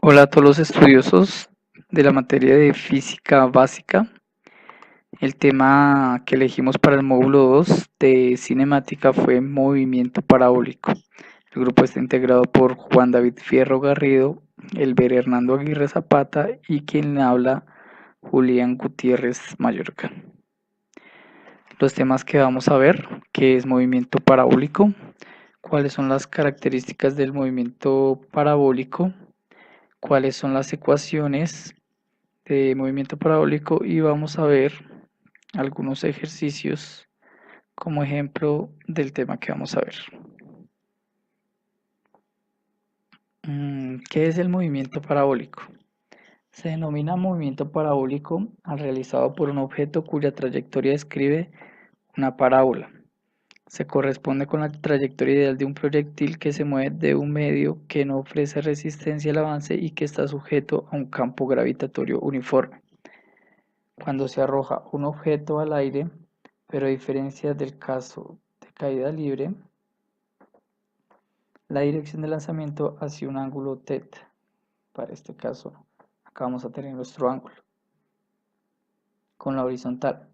Hola a todos los estudiosos de la materia de física básica. El tema que elegimos para el módulo 2 de cinemática fue movimiento parabólico. El grupo está integrado por Juan David Fierro Garrido, Elber Hernando Aguirre Zapata y quien le habla, Julián Gutiérrez Mallorca. Los temas que vamos a ver, ¿qué es movimiento parabólico? ¿Cuáles son las características del movimiento parabólico? ¿Cuáles son las ecuaciones de movimiento parabólico? Y vamos a ver algunos ejercicios como ejemplo del tema que vamos a ver. ¿Qué es el movimiento parabólico? Se denomina movimiento parabólico al realizado por un objeto cuya trayectoria describe una parábola. Se corresponde con la trayectoria ideal de un proyectil que se mueve de un medio que no ofrece resistencia al avance y que está sujeto a un campo gravitatorio uniforme. Cuando se arroja un objeto al aire, pero a diferencia del caso de caída libre, la dirección de lanzamiento hacia un ángulo θ. Para este caso, acá vamos a tener nuestro ángulo con la horizontal.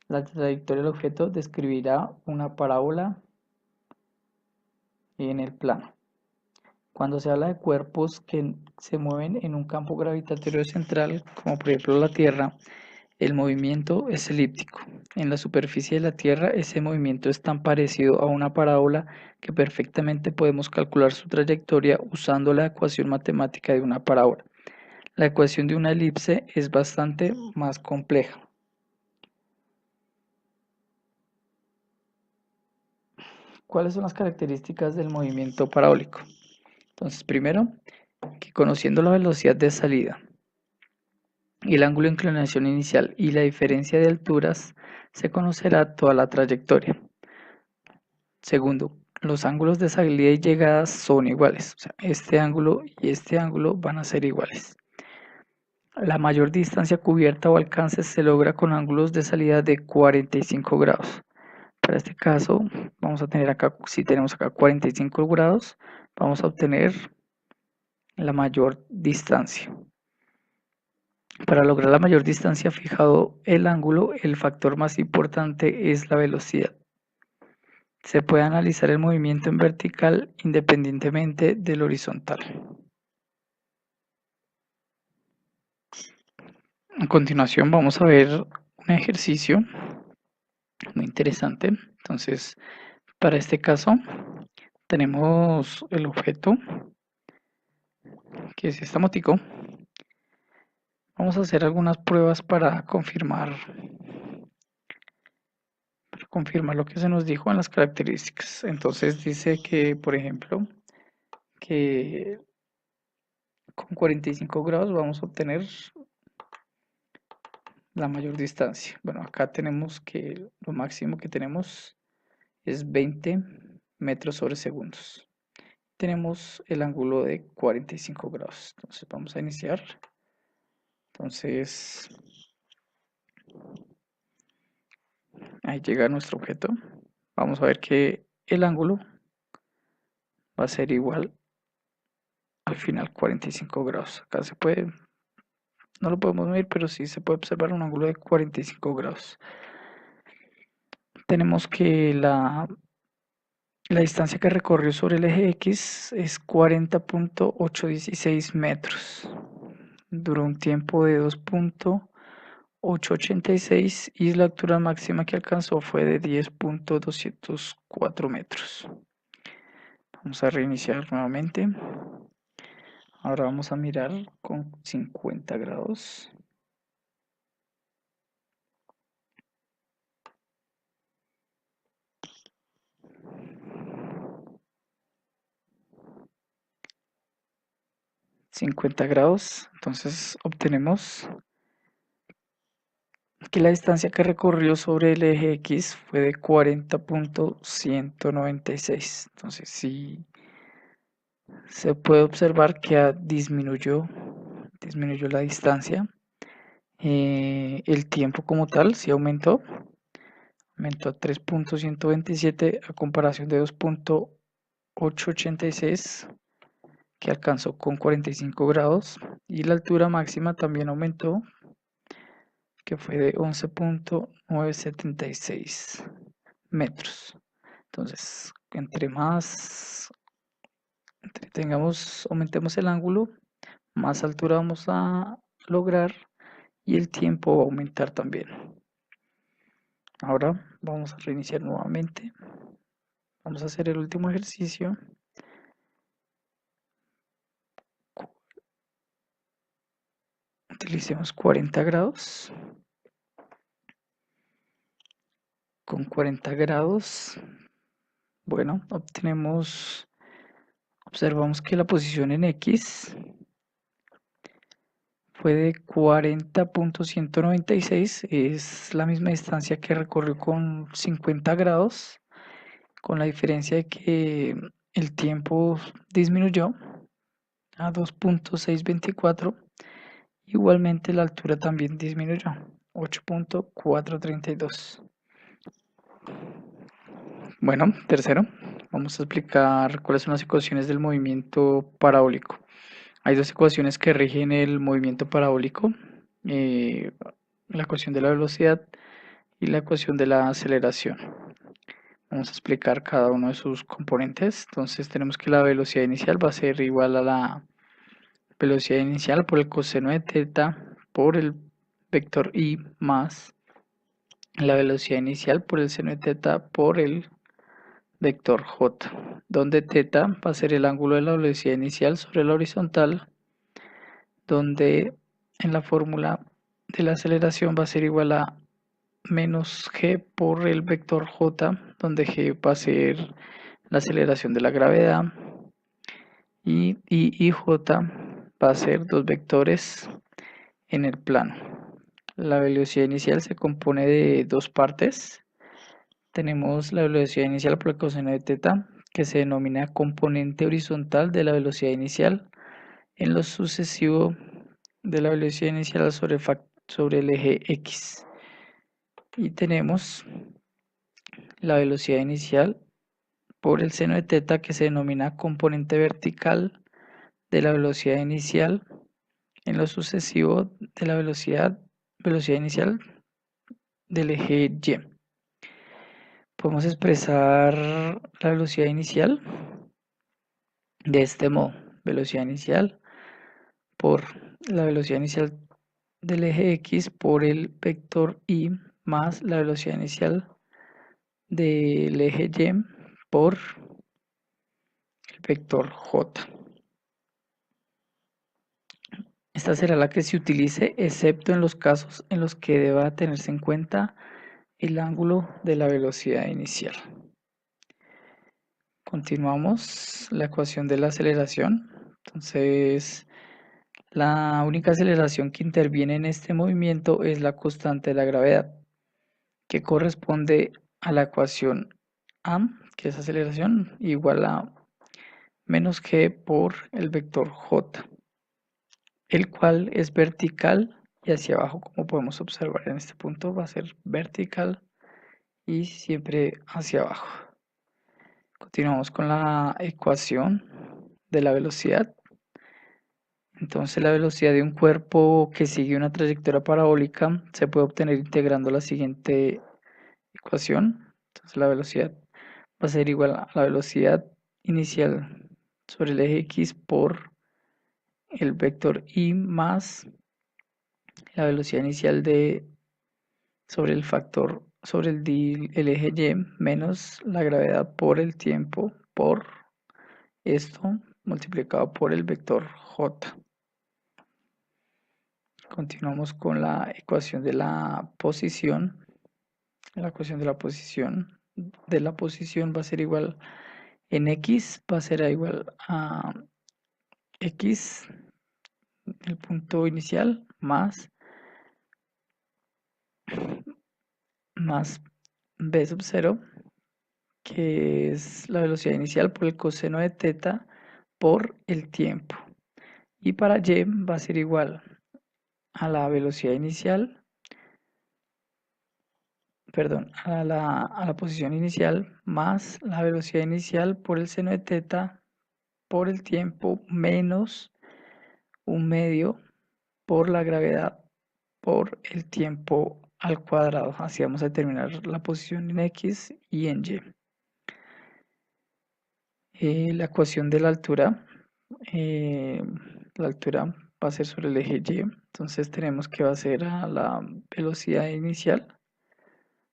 La trayectoria del objeto describirá una parábola en el plano. Cuando se habla de cuerpos que se mueven en un campo gravitatorio central, como por ejemplo la Tierra, el movimiento es elíptico. En la superficie de la Tierra, ese movimiento es tan parecido a una parábola que perfectamente podemos calcular su trayectoria usando la ecuación matemática de una parábola. La ecuación de una elipse es bastante más compleja. ¿Cuáles son las características del movimiento parabólico? Entonces, primero, que conociendo la velocidad de salida y el ángulo de inclinación inicial y la diferencia de alturas, se conocerá toda la trayectoria. Segundo, los ángulos de salida y llegada son iguales, o sea, este ángulo y este ángulo van a ser iguales. La mayor distancia cubierta o alcance se logra con ángulos de salida de 45 grados. Para este caso, vamos a tener acá, si tenemos acá 45 grados, vamos a obtener la mayor distancia. Para lograr la mayor distancia fijado el ángulo, el factor más importante es la velocidad. Se puede analizar el movimiento en vertical independientemente del horizontal. A continuación vamos a ver un ejercicio muy interesante. Entonces, para este caso tenemos el objeto que es esta motico. Vamos a hacer algunas pruebas para confirmar lo que se nos dijo en las características. Entonces dice que, por ejemplo, que con 45 grados vamos a obtener la mayor distancia. Bueno, acá tenemos que lo máximo que tenemos es 20 metros sobre segundos. Tenemos el ángulo de 45 grados. Entonces vamos a iniciar. Entonces, ahí llega nuestro objeto. Vamos a ver que el ángulo va a ser igual al final 45 grados. Acá se puede, no lo podemos medir, pero sí se puede observar un ángulo de 45 grados. Tenemos que la distancia que recorrió sobre el eje X es 40.816 metros. Duró un tiempo de 2.886 y la altura máxima que alcanzó fue de 10.204 metros. Vamos a reiniciar nuevamente. Ahora vamos a mirar con 50 grados. Entonces obtenemos que la distancia que recorrió sobre el eje X fue de 40.196. Entonces sí se puede observar que disminuyó la distancia. El tiempo como tal sí aumentó a 3.127 a comparación de 2.886, que alcanzó con 45 grados, y la altura máxima también aumentó, que fue de 11.976 metros. Entonces, aumentemos el ángulo, más altura vamos a lograr y el tiempo va a aumentar también. Ahora vamos a reiniciar nuevamente. Vamos a hacer el último ejercicio. Utilicemos 40 grados. Con 40 grados, bueno, observamos que la posición en X fue de 40.196, es la misma distancia que recorrió con 50 grados, con la diferencia de que el tiempo disminuyó a 2.624. Igualmente la altura también disminuyó, 8.432. Bueno, tercero, vamos a explicar cuáles son las ecuaciones del movimiento parabólico. Hay dos ecuaciones que rigen el movimiento parabólico, la ecuación de la velocidad y la ecuación de la aceleración. Vamos a explicar cada uno de sus componentes. Entonces tenemos que la velocidad inicial va a ser igual a la velocidad inicial por el coseno de teta por el vector i más la velocidad inicial por el seno de teta por el vector j, donde teta va a ser el ángulo de la velocidad inicial sobre la horizontal, donde en la fórmula de la aceleración va a ser igual a menos g por el vector j, donde g va a ser la aceleración de la gravedad y j va a ser dos vectores en el plano. La velocidad inicial se compone de dos partes. Tenemos la velocidad inicial por el coseno de teta, que se denomina componente horizontal de la velocidad inicial en lo sucesivo de la velocidad inicial sobre el eje X. Y tenemos la velocidad inicial por el seno de teta, que se denomina componente vertical de la velocidad inicial en lo sucesivo de la velocidad inicial del eje Y. Podemos expresar la velocidad inicial de este modo: velocidad inicial por la velocidad inicial del eje X por el vector Y más la velocidad inicial del eje Y por el vector J. Esta será la que se utilice excepto en los casos en los que deba tenerse en cuenta el ángulo de la velocidad inicial. Continuamos la ecuación de la aceleración. Entonces, la única aceleración que interviene en este movimiento es la constante de la gravedad, que corresponde a la ecuación A, que es aceleración, igual a menos g por el vector j, el cual es vertical y hacia abajo, como podemos observar en este punto, va a ser vertical y siempre hacia abajo. Continuamos con la ecuación de la velocidad. Entonces la velocidad de un cuerpo que sigue una trayectoria parabólica se puede obtener integrando la siguiente ecuación. Entonces la velocidad va a ser igual a la velocidad inicial sobre el eje X por el vector y más la velocidad inicial sobre el factor sobre el eje Y menos la gravedad por el tiempo por esto multiplicado por el vector J. Continuamos con la ecuación de la posición. La ecuación de la posición va a ser igual en X, va a ser igual a X, el punto inicial, más B sub 0, que es la velocidad inicial por el coseno de teta por el tiempo. Y para Y va a ser igual a la velocidad inicial, perdón, a la posición inicial más la velocidad inicial por el seno de teta por el tiempo menos un medio por la gravedad por el tiempo al cuadrado. Así vamos a determinar la posición en X y en Y. La ecuación de eh, la altura va a ser sobre el eje Y, entonces tenemos que va a ser a la velocidad inicial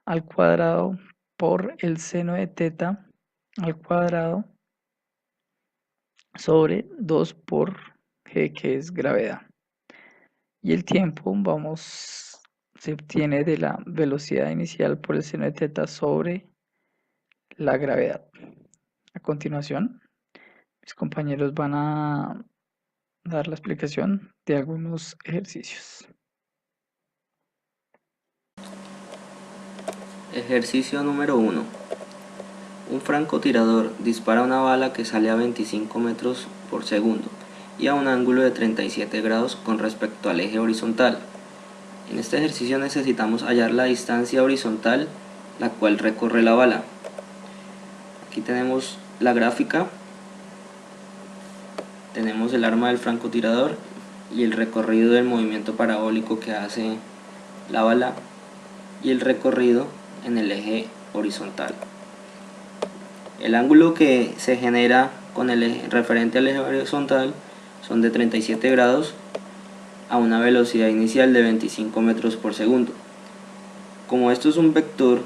al cuadrado por el seno de teta al cuadrado sobre 2 por G, que es gravedad. Y el tiempo se obtiene de la velocidad inicial por el seno de teta sobre la gravedad. A continuación, mis compañeros van a dar la explicación de algunos ejercicios. Ejercicio número 1. Un francotirador dispara una bala que sale a 25 metros por segundo y a un ángulo de 37 grados con respecto al eje horizontal. En este ejercicio necesitamos hallar la distancia horizontal la cual recorre la bala. Aquí tenemos la gráfica, tenemos el arma del francotirador y el recorrido del movimiento parabólico que hace la bala y el recorrido en el eje horizontal. El ángulo que se genera con el eje referente al eje horizontal son de 37 grados a una velocidad inicial de 25 metros por segundo. Como esto es un vector,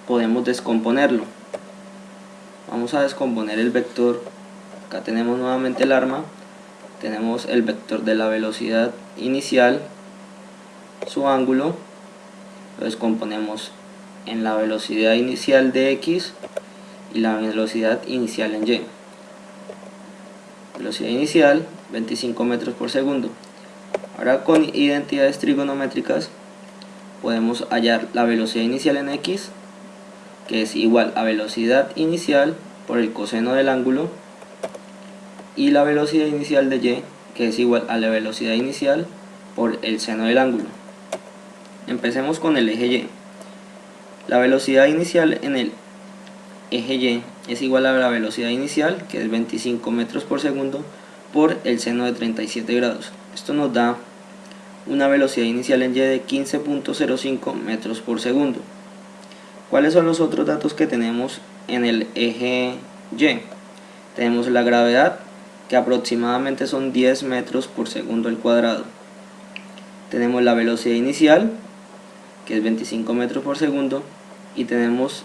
podemos descomponerlo. Vamos a descomponer el vector. Acá tenemos nuevamente el arma, tenemos el vector de la velocidad inicial, su ángulo, lo descomponemos en la velocidad inicial de X y la velocidad inicial en Y. Velocidad inicial 25 metros por segundo. Ahora con identidades trigonométricas podemos hallar la velocidad inicial en X, que es igual a velocidad inicial por el coseno del ángulo, y la velocidad inicial de Y, que es igual a la velocidad inicial por el seno del ángulo. Empecemos con el eje Y. La velocidad inicial en el eje Y es igual a la velocidad inicial, que es 25 metros por segundo, por el seno de 37 grados. Esto nos da una velocidad inicial en Y de 15.05 metros por segundo. ¿Cuáles son los otros datos que tenemos en el eje Y? Tenemos la gravedad, que aproximadamente son 10 metros por segundo al cuadrado. Tenemos la velocidad inicial, que es 25 metros por segundo, y tenemos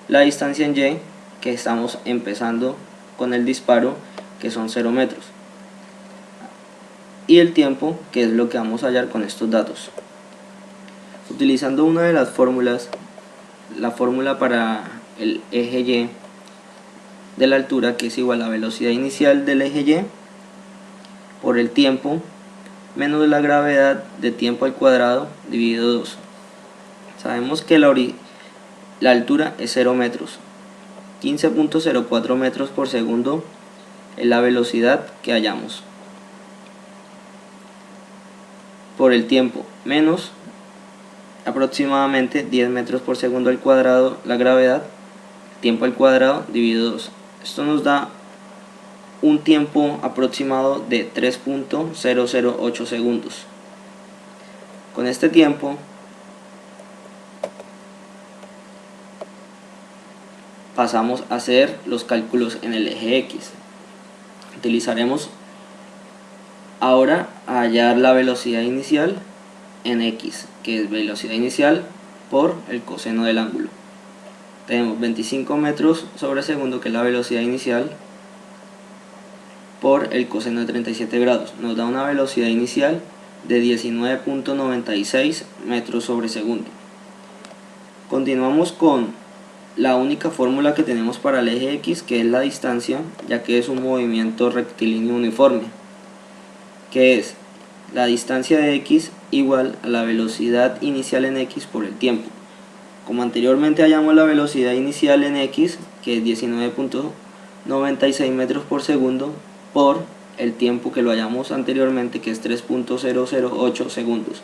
la distancia en Y, que estamos empezando con el disparo, que son 0 metros. Y el tiempo, que es lo que vamos a hallar con estos datos. Utilizando una de las fórmulas, la fórmula para el eje Y de la altura, que es igual a la velocidad inicial del eje Y por el tiempo menos la gravedad de tiempo al cuadrado dividido 2. Sabemos que la altura es 0 metros. 15.04 metros por segundo es la velocidad que hallamos. Por el tiempo menos aproximadamente 10 metros por segundo al cuadrado la gravedad, tiempo al cuadrado dividido 2. Esto nos da un tiempo aproximado de 3.008 segundos. Con este tiempo pasamos a hacer los cálculos en el eje X. Utilizaremos ahora a hallar la velocidad inicial en X, que es velocidad inicial por el coseno del ángulo. Tenemos 25 metros sobre segundo, que es la velocidad inicial, por el coseno de 37 grados. Nos da una velocidad inicial de 19.96 metros sobre segundo. Continuamos con la única fórmula que tenemos para el eje X, que es la distancia, ya que es un movimiento rectilíneo uniforme, que es la distancia de X igual a la velocidad inicial en X por el tiempo. Como anteriormente hallamos la velocidad inicial en X, que es 19.96 metros por segundo, por el tiempo que lo hallamos anteriormente, que es 3.008 segundos.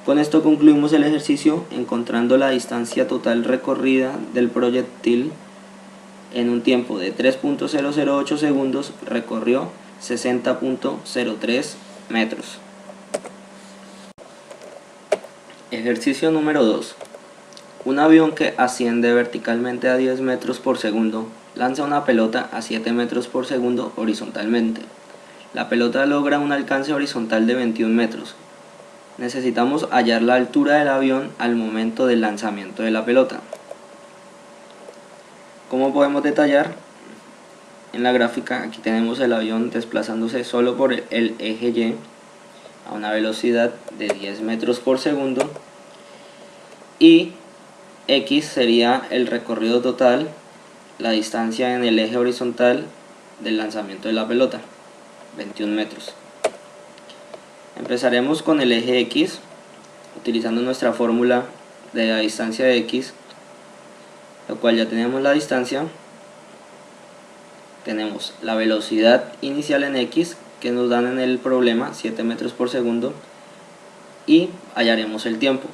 Con esto concluimos el ejercicio encontrando la distancia total recorrida del proyectil en un tiempo de 3.008 segundos recorrió 60.03 metros. Ejercicio número 2. Un avión que asciende verticalmente a 10 metros por segundo lanza una pelota a 7 metros por segundo horizontalmente. La pelota logra un alcance horizontal de 21 metros. Necesitamos hallar la altura del avión al momento del lanzamiento de la pelota. Como podemos detallar en la gráfica, aquí tenemos el avión desplazándose solo por el eje Y a una velocidad de 10 metros por segundo, y X sería el recorrido total, la distancia en el eje horizontal del lanzamiento de la pelota, 21 metros. Empezaremos con el eje X, utilizando nuestra fórmula de la distancia de X, lo cual ya tenemos la distancia, tenemos la velocidad inicial en X, que nos dan en el problema, 7 metros por segundo, y hallaremos el tiempo.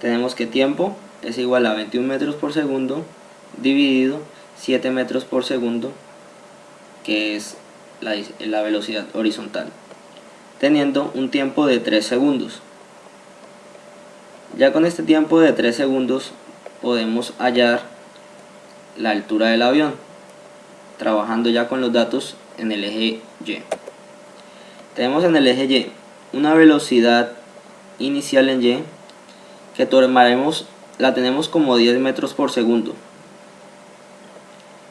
Tenemos que tiempo es igual a 21 metros por segundo dividido 7 metros por segundo, que es la velocidad horizontal, teniendo un tiempo de 3 segundos. Ya con este tiempo de 3 segundos podemos hallar la altura del avión, trabajando ya con los datos en el eje Y. Tenemos en el eje Y una velocidad inicial en Y que la tenemos como 10 metros por segundo.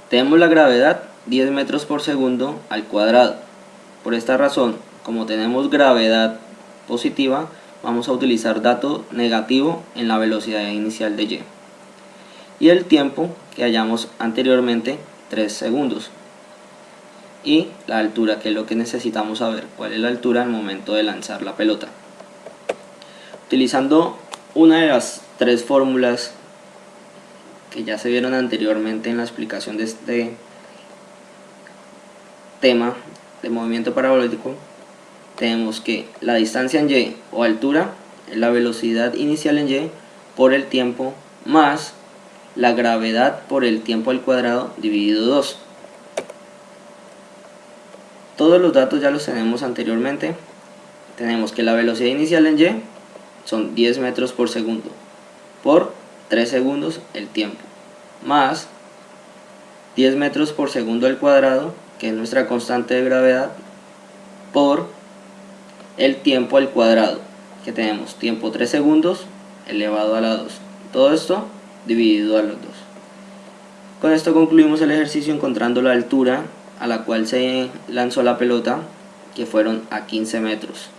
Tenemos la gravedad 10 metros por segundo al cuadrado. Por esta razón, como tenemos gravedad positiva, vamos a utilizar dato negativo en la velocidad inicial de Y. Y el tiempo que hallamos anteriormente, 3 segundos. Y la altura, que es lo que necesitamos saber, cuál es la altura al momento de lanzar la pelota. Utilizando una de las 3 fórmulas que ya se vieron anteriormente en la explicación de este tema de movimiento parabólico, tenemos que la distancia en Y o altura es la velocidad inicial en Y por el tiempo más la gravedad por el tiempo al cuadrado dividido 2. Todos los datos ya los tenemos anteriormente. Tenemos que la velocidad inicial en Y son 10 metros por segundo por 3 segundos el tiempo, más 10 metros por segundo al cuadrado, que es nuestra constante de gravedad, por el tiempo al cuadrado, que tenemos tiempo 3 segundos elevado a la 2. Todo esto dividido a los 2. Con esto concluimos el ejercicio encontrando la altura a la cual se lanzó la pelota, que fueron a 15 metros.